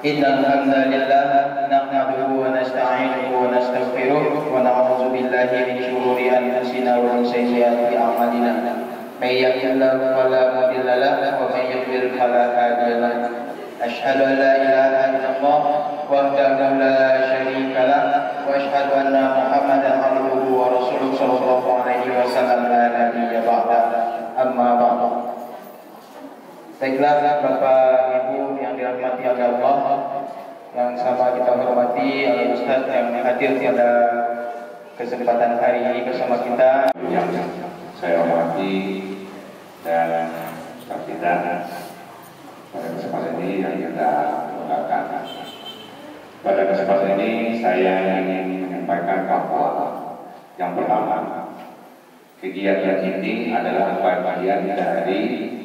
Innal hamdalillah nahmaduhu wa nasta'inuhu wa nastaghfiruh wa na'udzu billahi min shururi anfusina wa min sayyiati a'malina. May yahdihillahu fala mudilla lahu wa may yudlil fala hadiya lahu. Asyhadu an la ilaha illallah wahdahu la syarika lahu wa asyhadu anna Muhammadan abduhu wa rasuluhu sallallahu alaihi wasallam la nabiyya ba'da. Amma ba'du. Baiklah Bapak Ibu yang dirahmati oleh Allah, yang sama kita hormati Al-Ustaz yang hadir pada kesempatan hari ini bersama kita. Yang saya hormati dan Ustaz kita pada kesempatan ini yang kita menggunakan. Pada kesempatan ini saya ingin menyampaikan bahwa yang pertama, kegiatan ini adalah bagian dari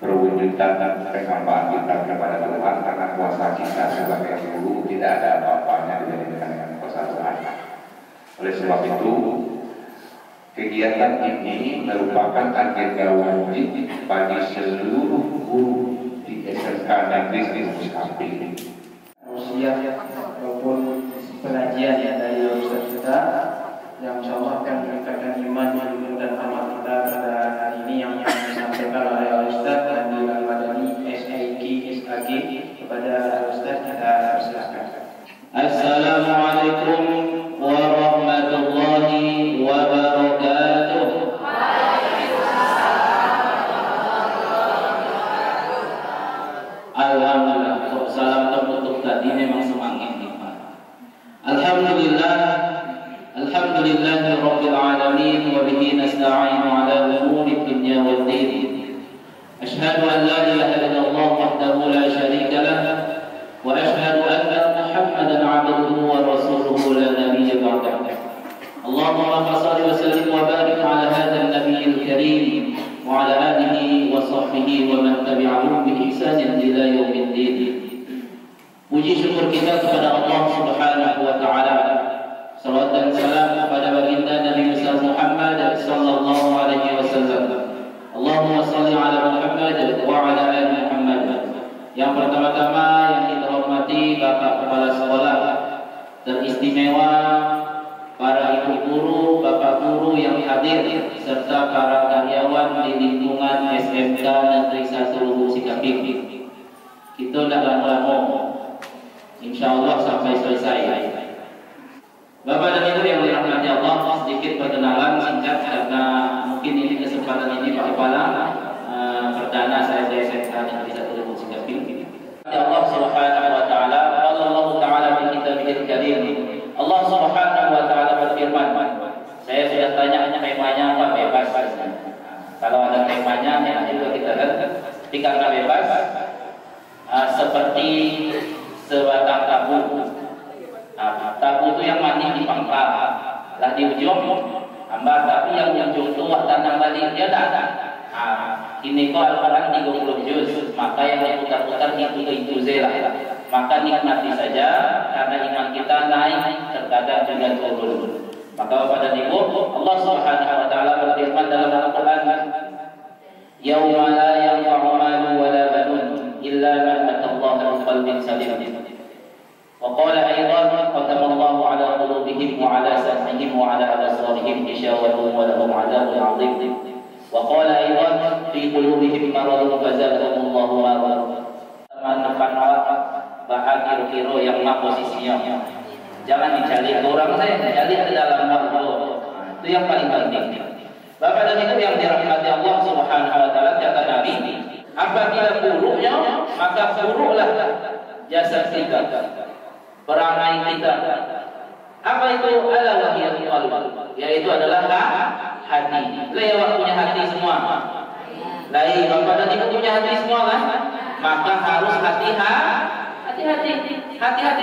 perwujudan penghambaan kita kepada Tuhan, karena kuasa kita sebagai guru tidak ada apa-apanya dibandingkan dengan kuasa Tuhan. Oleh sebab itu, kegiatan ini merupakan agenda wajib bagi seluruh guru di SMK Negeri Muskapi. Usia maupun pengajian yang dari Ustaz kita, yang insyaallah akan meningkatkan iman, ilmu dan amal kita pada hari ini yang disampaikan oleh Ustaz dan Al-Madani SAG kepada Ustaz kita persilakan. Assalamualaikum warahmatullahi wabarakatuh. Alhamdulillah, salam tertutup tadi memang semangat. Alhamdulillah, alhamdulillahi rabbil alamin wa bihi nasta'inu ala umuri dunya waddin. Asyhadu an la ilaha illallah wahdahu la syarika lah wa asyhadu anna Muhammadan 'abduhu wa rasuluhu la nabiyya ba'dahu. Allahumma shalli wa sallim wa barik ala hadzal nabiyil karim wa ala alihi wa sahbihi wa man tabi'ahum bi ihsanin ila yaumiddin. Puji syukur kita kepada Allah Subhanahu wa taala. Salawat dan salam kepada baginda Nabi besar Muhammad sallallahu alaihi wasallam. Allahumma shalli ala Muhammad wa ala ali Muhammad. Yang pertama-tama yang kita hormati Bapak Kepala Sekolah, teristimewa para ibu guru, bapak guru yang hadir, serta para karyawan di lingkungan SMK Negeri 1 Muskapi. Kita tidak lama, insyaallah sampai selesai. Bapak dan Ibu yang dirahmati Allah, sedikit perkenalan singkat karena mungkin ini kesempatan ini Pak Kepala perdana saya di SMK Negeri 1 Muskapi. Allah Subhanahu wa taala, Allah taala di kitabihil karim. Allah Subhanahu wa taala berfirman, saya sudah tanya temanya apa, bebas. Kalau ada temanya ya juga kita tapi karena bebas, seperti sebatang tabu. Tabu itu yang manis di pangkal, lah di ujung ambar, tapi yang ujung tua tanam balik dia dah. Ini kok Al-Quran 30 juz, maka yang diputar-putar itu lah. Maka nikmati saja, karena iman kita naik, terkadang juga turun. Maka Bapak dan Ibu, Allah Subhanahu wa taala berfirman dalam Al-Quran, "Yauma la yanfa'u malun wa la banun illa man atallaha biqalbin salim." وقال أيضا ختم الله على قلوبهم وعلى سمعهم وعلى أبصارهم غشاوة ولهم عذاب عظيم. وقال أيضا في قلوبهم مرض فزادهم الله مرضا. Manfaat bahagia kiro yang mak posisinya. Jangan dicari orang saya, cari di dalam waktu. Itu yang paling penting. Bapak dan Ibu yang dirahmati Allah Subhanahu wa taala, kata Nabi, apabila buruknya maka buruklah jasad kita, perangai kita. Apa itu? Ala wahiyal qalb, yaitu adalah hati. Lewat punya hati semua. Lain Bapak dan Ibu punya hati semua kan? Maka harus hati-hati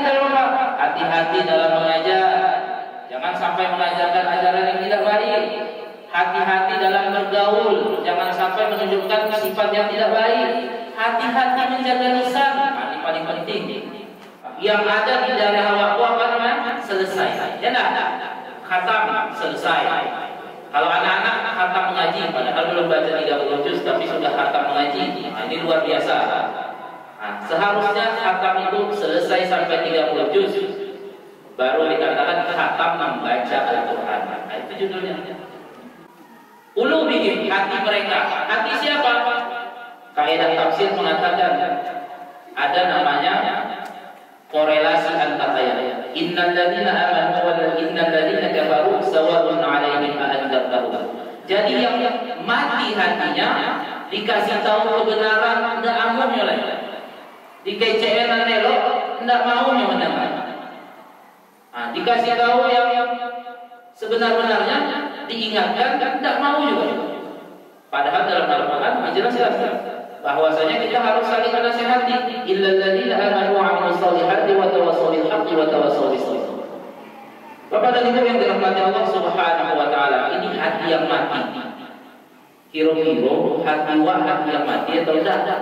dalam apa? Hati-hati dalam mengajar. Jangan sampai mengajarkan ajaran yang tidak baik. Hati-hati dalam bergaul. Jangan sampai menunjukkan sifat yang tidak baik. hati-hati menjaga lisan. Ini paling penting. Yang ada di daerah waktu apa namanya? Selesai. Ya enggak? Khatam selesai. Kalau anak-anak khatam mengaji, padahal belum baca 30 juz tapi sudah khatam mengaji. Nah, ini luar biasa. Nah, seharusnya khatam itu selesai sampai 30 juz. Baru dikatakan khatam membaca Al-Quran. Nah, itu judulnya. Qulubihim, hati mereka. Hati siapa? Kaidah tafsir mengatakan ada namanya korelasi antara ayat. Innal ladzina amanu wal innal ladzina kafaru sawa'un 'alaihim a'adzabtahum. Jadi yang mati hatinya dikasih tahu kebenaran enggak amun oleh. Dikecewakan elok enggak mau mendengar. Nah, dikasih tahu yang sebenar-benarnya diingatkan enggak mau juga. Padahal dalam Al-Qur'an dijelaskan bahwasanya kita harus saling menasihati. Illal ladzina amanu wa 'amilus shalihati wa tawassaw bil haqqi wa tawassaw bis sabr. Bapak dan Ibu yang dirahmati Allah Subhanahu wa taala, ini hati yang mati. Kira-kira hati yang mati atau tidak?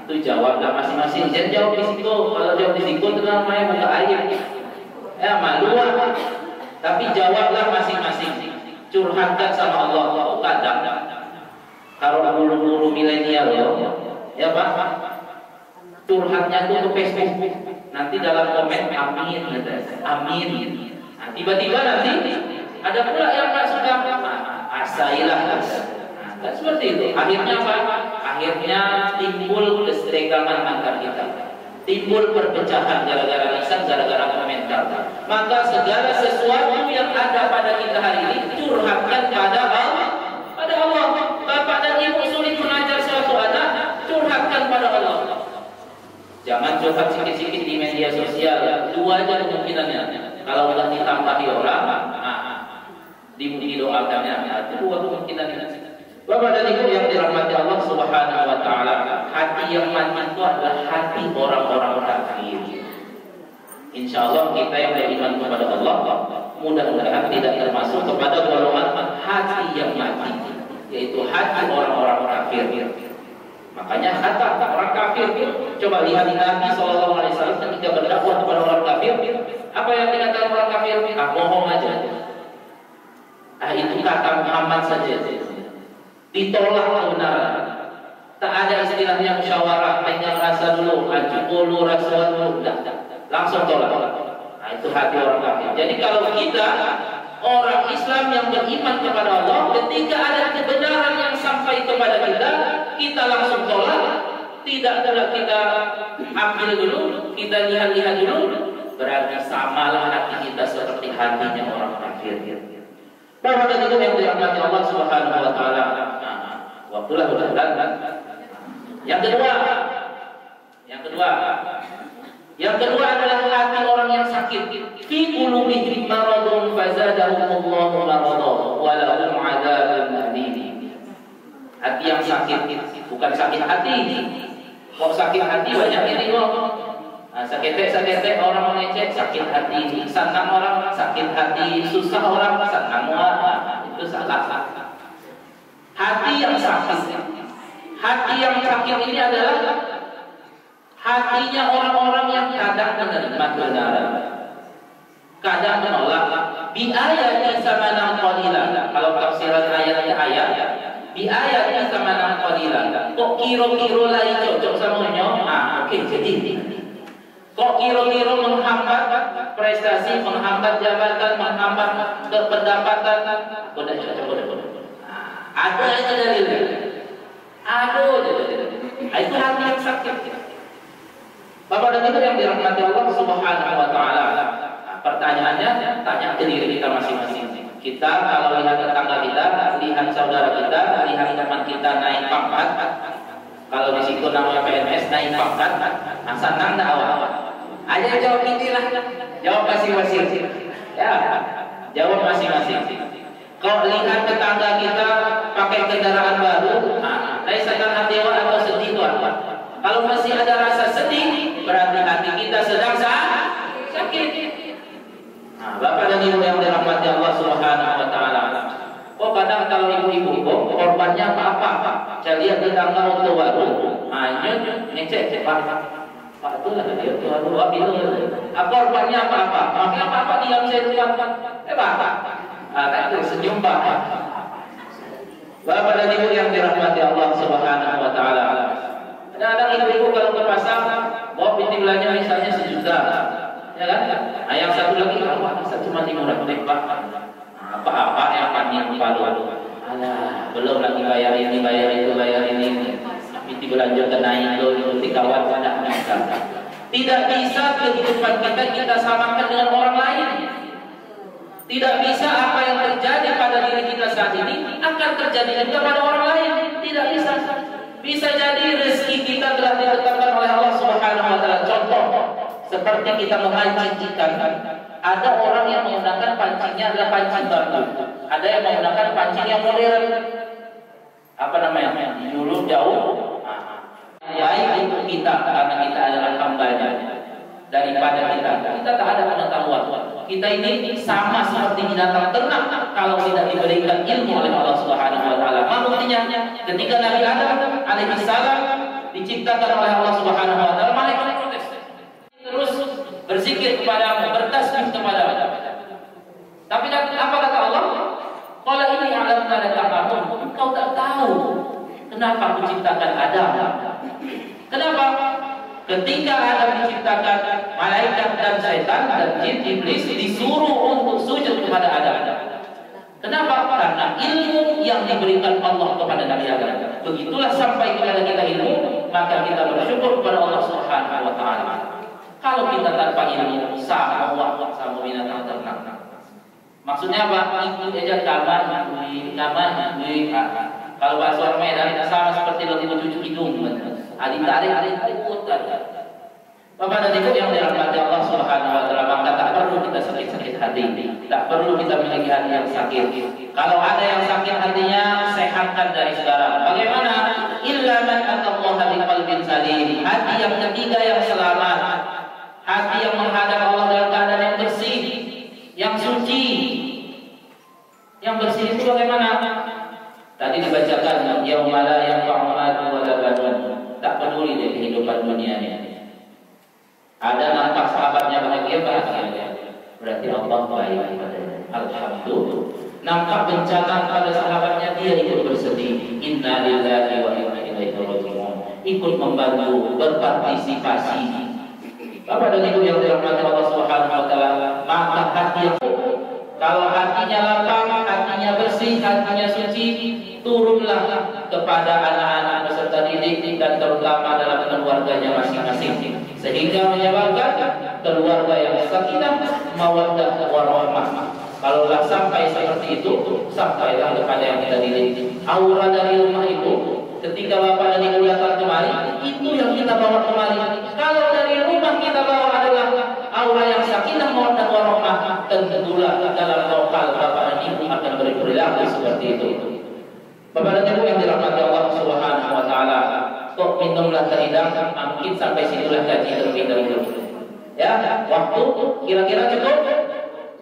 Itu jawablah masing-masing. Jangan jawab di situ. Kalau jawab di situ tenang main buka air. Ya malu. Tapi jawablah masing-masing. Curhatkan sama Allah. Kadang kalau guru-guru milenial ya Pak, curhatnya tuh ke Facebook. Nanti dalam komen amin gitu. Amin. Nah, tiba-tiba nanti ada pula yang nggak suka. Asailah. Kan seperti itu. Akhirnya apa? Akhirnya timbul keserakaman antar kita. Timbul perpecahan gara-gara lisan, gara-gara komentar. Maka segala sesuatu yang ada pada kita hari ini curhatkan pada Allah. Bapak dan Ibu sulit mengajar suatu anak, curhatkan pada Allah. Jangan curhat sikit-sikit di media sosial. Dua aja kemungkinannya. Kalau sudah ditambahi orang, didoakannya. Itu dua kemungkinannya. Bapak dan Ibu yang dirahmati Allah Subhanahu wa taala, hati yang mati itu adalah hati orang-orang kafir. Insya Allah kita yang beriman kepada Allah mudah-mudahan tidak termasuk kepada golongan hati yang mati, yaitu hati orang-orang kafir. Makanya kata orang kafir, coba lihat Nabi SAW ketika berdakwah kepada orang kafir, apa yang dikatakan orang kafir? Bohong aja. Itu kata Muhammad saja. Ditolak kebenaran. Tak ada istilahnya musyawarah, pegang rasa dulu, ajukulu rasa dulu, langsung tolak. Nah, itu hati orang kafir. Jadi kalau kita orang Islam yang beriman kepada Allah, ketika ada kebenaran yang sampai kepada kita, kita langsung tolak. Tidak pula kita ambil dulu, kita lihat-lihat dulu. Berarti samalah hati kita seperti hatinya orang kafir. Bahwa itu yang dirahmati Allah Subhanahu wa taala. Waktulah sudah datang. Yang kedua adalah hati orang yang sakit. Fi qulubihim maradun fazadahumullahu maradan wa lahum 'adzabun alim. Hati yang sakit, bukan sakit hati. Kok sakit hati banyak ini kok. Sakit orang mengecek sakit hati, senang orang sakit hati, susah orang senang orang. Itu salah. Hati yang sakit. Hati yang sakit ini adalah hatinya orang-orang yang kadang menerima kebenaran, kadang menolak. Bi ayati samanan qalila. Kalau tafsiran ayat, bi ayati samanan qalila. Kok kira-kira lain cocok samonyo? Oke, jadi kok kira-kira menghambat prestasi, menghambat jabatan, menghambat pendapatan? Udah cocok. Ada aja dalilnya. Itu hati yang sakit. Bapak dan Ibu yang dirahmati Allah Subhanahu wa taala. Pertanyaannya, tanya ke diri kita masing-masing. Kita kalau lihat tetangga kita, lihat saudara kita, lihat teman kita naik pangkat, kalau di situ namanya PNS naik pangkat, senang enggak awal? Ayo jawab ini lah. Jawab masing-masing. Ya, jawab masing-masing. Kalau lihat tetangga kita pakai kendaraan baru, sedang hati atau sedih itu apa? Kalau masih ada rasa sedih, berarti hati kita sedang sakit. Nah, Bapak dan Ibu yang dirahmati Allah Subhanahu wa taala. Kadang kalau ibu-ibu korbannya apa-apa. Saya lihat tetangga untuk baru, ngecek Pak itulah dia tuh dua bilang korbannya apa-apa, makanya apa-apa diam saya tuan Pak, kan itu senyum Pak. Bapak dan Ibu yang dirahmati Allah Subhanahu wa taala. Kadang-kadang ibu-ibu kalau ke pasar bawa binti belanja misalnya 1 juta. Ya kan? Nah, yang satu lagi saya cuma 500 Pak. Apa-apa yang panik palu. Alah, belum lagi bayar ini, bayar itu, bayar ini. Binti belanja kena itu kawan pada mereka. Tidak bisa kehidupan kita samakan dengan orang lain. Tidak bisa apa yang terjadi pada diri kita saat ini akan terjadi juga pada orang lain. Tidak bisa. Bisa jadi rezeki kita telah ditetapkan oleh Allah Subhanahu wa taala. Contoh, seperti kita memancing ikan. Ada orang yang menggunakan pancingnya adalah pancing bambu. Ada yang menggunakan pancing yang modern. Apa namanya? Dulu jauh. Baik untuk kita karena kita adalah hambanya. Daripada kita tak ada pengetahuan. Kita ini sama seperti binatang ternak kalau tidak diberikan ilmu oleh Allah Subhanahu wa taala. Makanya ketika Nabi Adam alaihi salam diciptakan oleh Allah Subhanahu wa taala, malaikat protes. Terus berzikir kepadamu, bertasbih kepadamu. Tapi apa kata Allah? Qala inni a'lamu ma la ta'lamun. Engkau tak tahu kenapa aku ciptakan Adam. Kenapa? Ketika Adam diciptakan, malaikat dan syaitan dan jin iblis disuruh untuk sujud kepada Adam. Kenapa? Karena ilmu yang diberikan Allah kepada Nabi Adam. Begitulah sampai kepada kita ilmu, maka kita bersyukur kepada Allah Subhanahu wa taala. Kalau kita tanpa ilmu, sama binatang ternak. Maksudnya apa? Ikut aja kamar, kalau bahasa orang Medan sama seperti lagu cucu hidung. Tarik putar. Bapak dan Ibu yang dirahmati Allah Subhanahu wa taala, maka tak perlu kita sakit hati. Tak perlu kita memiliki hati yang sakit. Kalau ada yang sakit hatinya, sehatkan dari sekarang. Bagaimana? Illa man atallaha biqalbin salim. Hati yang ketiga yang selamat. Hati yang menghadap Allah dalam keadaan yang bersih, yang suci. Yang bersih itu bagaimana? Tadi dibacakan yauma la yanfa'u malun wala banun. Tak peduli dari kehidupan dunia ini. Ada nampak sahabatnya bahagia. Berarti Allah baik padanya. Alhamdulillah. Nampak bencana pada sahabatnya, dia ikut bersedih. Inna lillahi wa inna ilaihi raji'un. Ikut membantu, berpartisipasi. Bapak dan Ibu yang dirahmati Allah Subhanahu wa taala, maka hati yang kalau hatinya lapang, hatinya bersih, hatinya suci, turunlah kepada anak-anak peserta didik dan terutama dalam keluarganya masing-masing, sehingga menyebabkan keluarga yang sakinah, mawaddah, warahmah. Kalaulah sampai seperti itu, sampailah kepada yang kita didik. Aura dari rumah itu, ketika Bapak dan Ibu datang kemari, itu yang kita bawa kemari. Kalau dari rumah kita bawa adalah aura yang sakinah, mawaddah, warahmah, tentulah dalam lokal Bapak dan Ibu akan berperilaku seperti itu. Bapak dan Ibu yang dirahmati Allah Subhanahu wa taala, kok minumlah terhidang, mungkin sampai situlah kaji terlebih dahulu. Ya, waktu kira-kira cukup?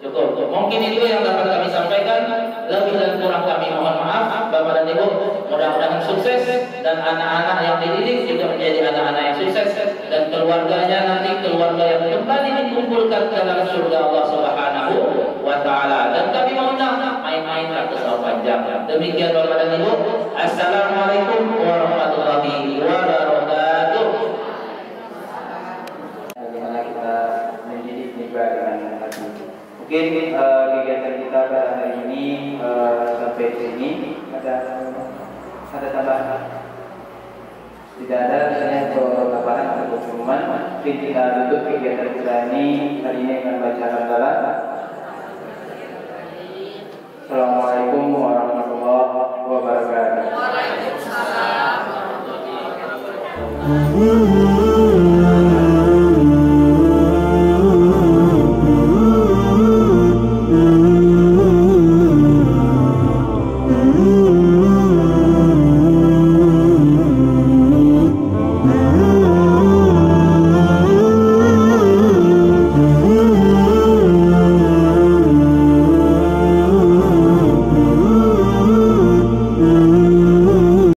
Cukup. Mungkin itu yang dapat kami sampaikan. Lebih dan kurang kami mohon maaf. Bapak dan Ibu, mudah-mudahan sukses dan anak-anak yang dididik juga menjadi anak-anak yang sukses dan keluarganya nanti keluarga yang kembali dikumpulkan dalam surga Allah Subhanahu wa taala. Dan kami mengundang main-mainlah ke sawah panjang. Demikian Bapak dan Ibu. Assalamualaikum warahmatullahi wabarakatuh. Bagaimana kita mendidik juga dengan hati. Mungkin kegiatan kita pada hari ini sampai sini. Ada tambahan? Tidak ada, misalnya untuk tambahan atau pengumuman. Mungkin kita tutup kegiatan kita ini hari ini dengan baca hamdalah. Assalamualaikum warahmatullahi wabarakatuh. Waalaikumsalam warahmatullahi wabarakatuh.